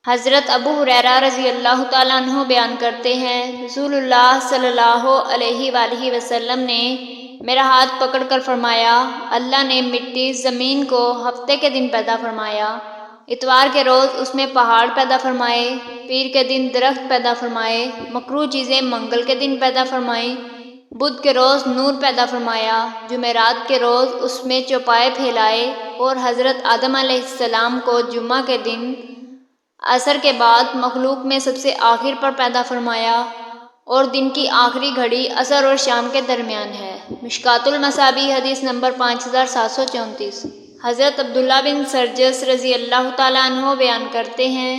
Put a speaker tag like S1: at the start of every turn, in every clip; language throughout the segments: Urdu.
S1: حضرت ابو ہریرہ رضی اللہ تعالیٰ عنہ بیان کرتے ہیں، رسول اللہ صلی اللہ علیہ وآلہ وسلم نے میرا ہاتھ پکڑ کر فرمایا، اللہ نے مٹی زمین کو ہفتے کے دن پیدا فرمایا، اتوار کے روز اس میں پہاڑ پیدا فرمائے، پیر کے دن درخت پیدا فرمائے، مکروہ چیزیں منگل کے دن پیدا فرمائیں، بدھ کے روز نور پیدا فرمایا، جمعرات کے روز اس میں چوپائے پھیلائے، اور حضرت آدم علیہ السلام کو جمعہ کے دن عصر کے بعد مخلوق میں سب سے آخر پر پیدا فرمایا، اور دن کی آخری گھڑی عصر اور شام کے درمیان ہے۔ مشکوٰۃ المصابیح حدیث نمبر 5734۔ حضرت عبداللہ بن سرجس رضی اللہ تعالیٰ عنہ بیان کرتے ہیں،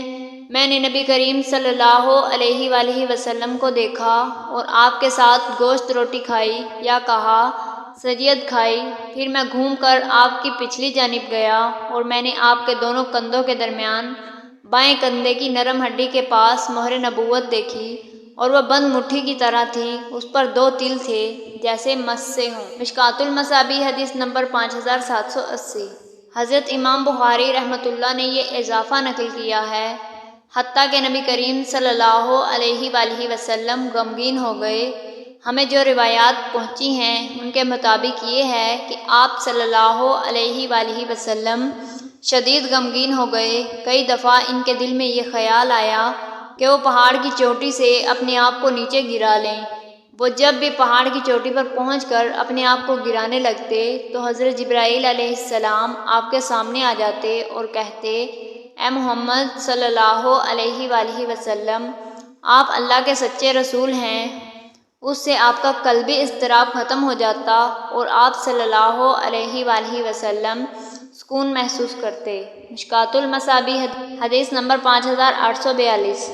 S1: میں نے نبی کریم صلی اللہ علیہ وآلہ وسلم کو دیکھا اور آپ کے ساتھ گوشت روٹی کھائی یا کہا سجید کھائی، پھر میں گھوم کر آپ کی پچھلی جانب گیا اور میں نے آپ کے دونوں کندھوں کے درمیان بائیں کندھے کی نرم ہڈی کے پاس مہر نبوت دیکھی، اور وہ بند مٹھی کی طرح تھی، اس پر 2 تل تھے جیسے مس سے ہوں۔ مشکوٰۃ المصابیح حدیث نمبر 5780۔ حضرت امام بخاری رحمۃ اللہ نے یہ اضافہ نقل کیا ہے، حتیٰ کہ نبی کریم صلی اللہ علیہ وآلہ وسلم غمگین ہو گئے۔ ہمیں جو روایات پہنچی ہیں ان کے مطابق یہ ہے کہ آپ صلی اللہ علیہ وآلہ وسلم شدید غمگین ہو گئے۔ کئی دفعہ ان کے دل میں یہ خیال آیا کہ وہ پہاڑ کی چوٹی سے اپنے آپ کو نیچے گرا لیں۔ وہ جب بھی پہاڑ کی چوٹی پر پہنچ کر اپنے آپ کو گرانے لگتے تو حضرت جبرائیل علیہ السلام آپ کے سامنے آ جاتے اور کہتے، اے محمد صلی اللہ علیہ وآلہ وسلم، آپ اللہ کے سچے رسول ہیں۔ اس سے آپ کا قلبی اضطراب ختم ہو جاتا اور آپ صلی اللہ علیہ وآلہ وسلم سکون محسوس کرتے۔ مشکوٰۃ المصابیح حدیث نمبر 5842۔